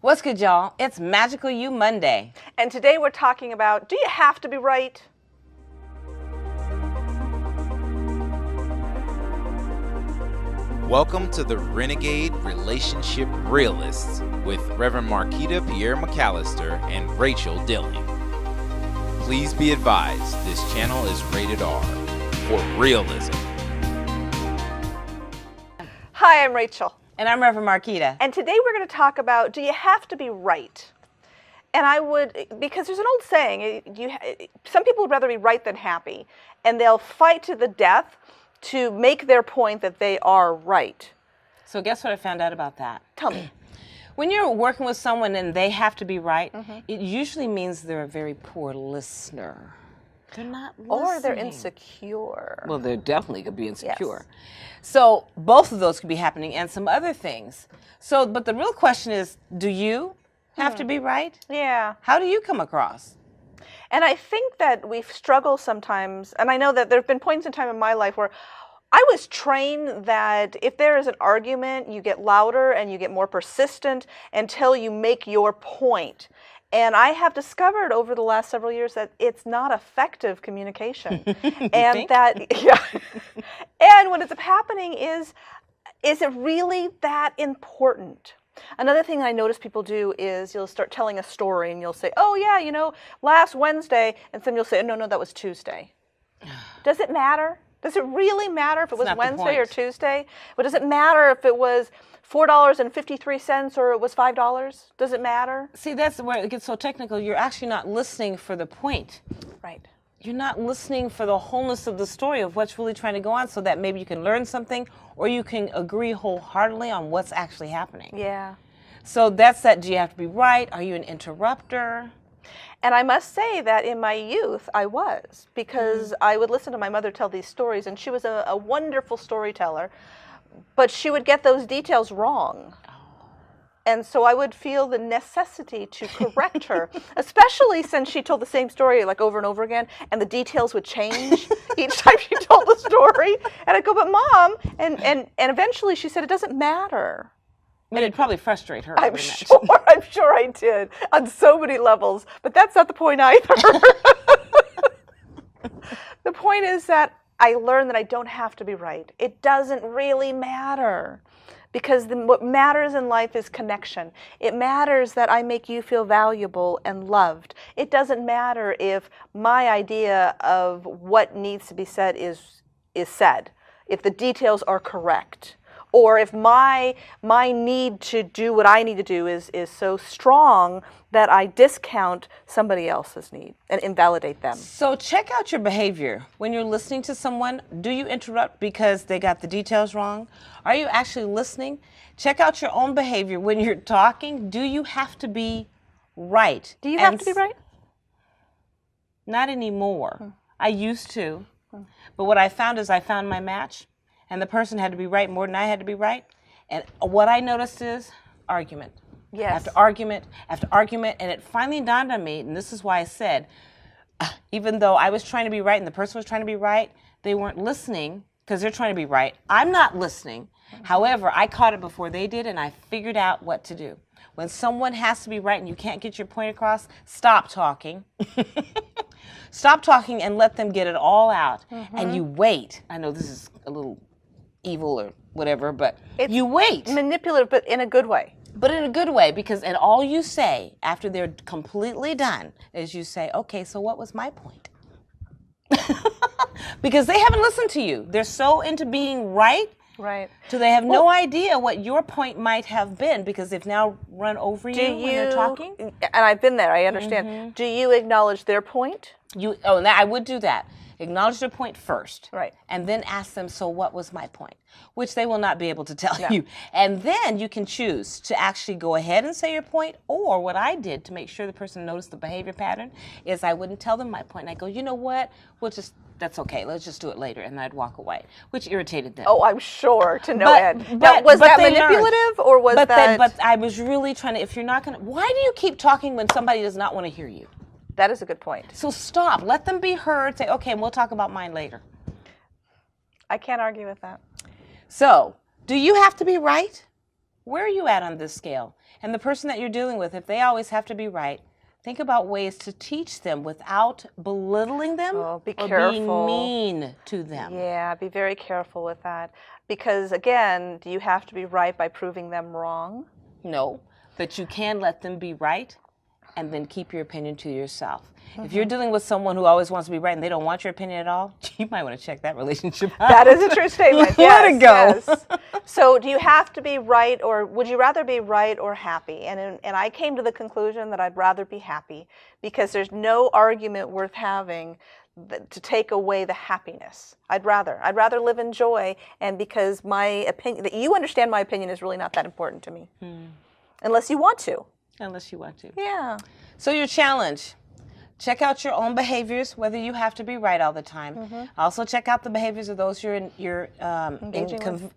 What's good, y'all? It's Magical You Monday. And today we're talking about, do you have to be right? Welcome to the Renegade Relationship Realists with Reverend Marquita Pierre McAllister and Rachel Dilling. Please be advised, this channel is rated R for realism. Hi, I'm Rachel. And I'm Reverend Marquita. And today we're going to talk about, do you have to be right? And I would, because there's an old saying, some people would rather be right than happy. And they'll fight to the death to make their point that they are right. So guess what I found out about that? Tell me. When you're working with someone and they have to be right, it usually means they're a very poor listener. They're not listening. Or they're insecure. Well, they definitely could be insecure. Yes. So both of those could be happening and some other things. So, but the real question is, do you have to be right? Yeah. How do you come across? And I think that we struggle sometimes, and I know that there have been points in time in my life where I was trained that if there is an argument, you get louder and you get more persistent until you make your point. And I have discovered over the last several years that it's not effective communication. And that, yeah. And what ends up happening is it really that important? Another thing I notice people do is you'll start telling a story and you'll say, oh yeah, you know, last Wednesday, and then you'll say, no, that was Tuesday. Does it matter? Does it really matter if it was Wednesday or Tuesday? But does it matter if it was $4.53 or it was $5? Does it matter? See, that's where it gets so technical. You're actually not listening for the point. Right. You're not listening for the wholeness of the story of what's really trying to go on so that maybe you can learn something or you can agree wholeheartedly on what's actually happening. Yeah. So that's that. Do you have to be right? Are you an interrupter? And I must say that in my youth, I was, because I would listen to my mother tell these stories, and she was a wonderful storyteller, but she would get those details wrong. And so I would feel the necessity to correct her, especially since she told the same story like over and over again, and the details would change each time she told the story. And I'd go, but Mom, and eventually she said, it doesn't matter. And it'd probably frustrate her. I'm sure I did on so many levels, but that's not the point either. The point is that I learned that I don't have to be right. It doesn't really matter, because what matters in life is connection. It matters that I make you feel valuable and loved. It doesn't matter if my idea of what needs to be said is said, if the details are correct. Or if my need to do what I need to do is so strong that I discount somebody else's need and invalidate them. So check out your behavior. When you're listening to someone, do you interrupt because they got the details wrong? Are you actually listening? Check out your own behavior. When you're talking, do you have to be right? Do you have to be right? Not anymore. I used to. But what I found is I found my match. And the person had to be right more than I had to be right. And what I noticed is argument. Yes. After argument, after argument. And it finally dawned on me, and this is why I said, even though I was trying to be right and the person was trying to be right, they weren't listening because they're trying to be right. I'm not listening. However, I caught it before they did, and I figured out what to do. When someone has to be right and you can't get your point across, stop talking. Stop talking and let them get it all out. And you wait. I know this is a little evil or whatever, but you wait. Manipulative, but in a good way. But in a good way, because and all you say after they're completely done is you say, okay, so what was my point? Because they haven't listened to you. They're so into being right. Right. So they have no idea what your point might have been because they've now run over you when they're talking. And I've been there, I understand. Do you acknowledge their point? And I would do that. Acknowledge their point first. Right. And then ask them, so what was my point? Which they will not be able to tell you. And then you can choose to actually go ahead and say your point, or what I did to make sure the person noticed the behavior pattern is I wouldn't tell them my point. And I go, you know what? That's okay. Let's just do it later. And I'd walk away, which irritated them. Oh, I'm sure, to no end. Was that manipulative or was that? But I was really trying to, if you're not going to, why do you keep talking when somebody does not want to hear you? That is a good point. So stop. Let them be heard. Say, okay, and we'll talk about mine later. I can't argue with that. So, do you have to be right? Where are you at on this scale? And the person that you're dealing with, if they always have to be right, think about ways to teach them without belittling them Be or careful. being mean to them. Yeah, be very careful with that. Because again, do you have to be right by proving them wrong? No, but you can let them be right and then keep your opinion to yourself. If you're dealing with someone who always wants to be right and they don't want your opinion at all, you might want to check that relationship out. That is a true statement. Let it go. Yes. So do you have to be right, or would you rather be right or happy? And I came to the conclusion that I'd rather be happy, because there's no argument worth having to take away the happiness. I'd rather live in joy, and because my opinion, that you understand my opinion, is really not that important to me. Unless you want to. Unless you want to. Yeah. So your challenge, check out your own behaviors, whether you have to be right all the time. Also check out the behaviors of those you're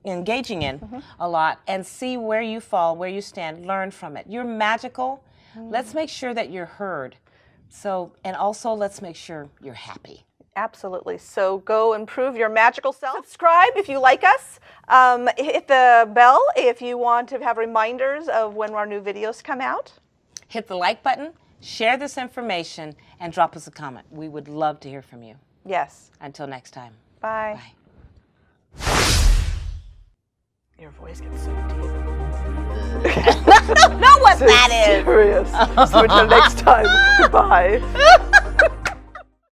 engaging in a lot, and see where you fall, where you stand. Learn from it. You're magical. Let's make sure that you're heard. So, and also let's make sure you're happy. Absolutely. So go improve your magical self. Subscribe if you like us. Hit the bell if you want to have reminders of when our new videos come out. Hit the like button, share this information, and drop us a comment. We would love to hear from you. Yes. Until next time. Bye. Bye. Your voice gets so deep. Know what that is. Serious. So until next time, goodbye.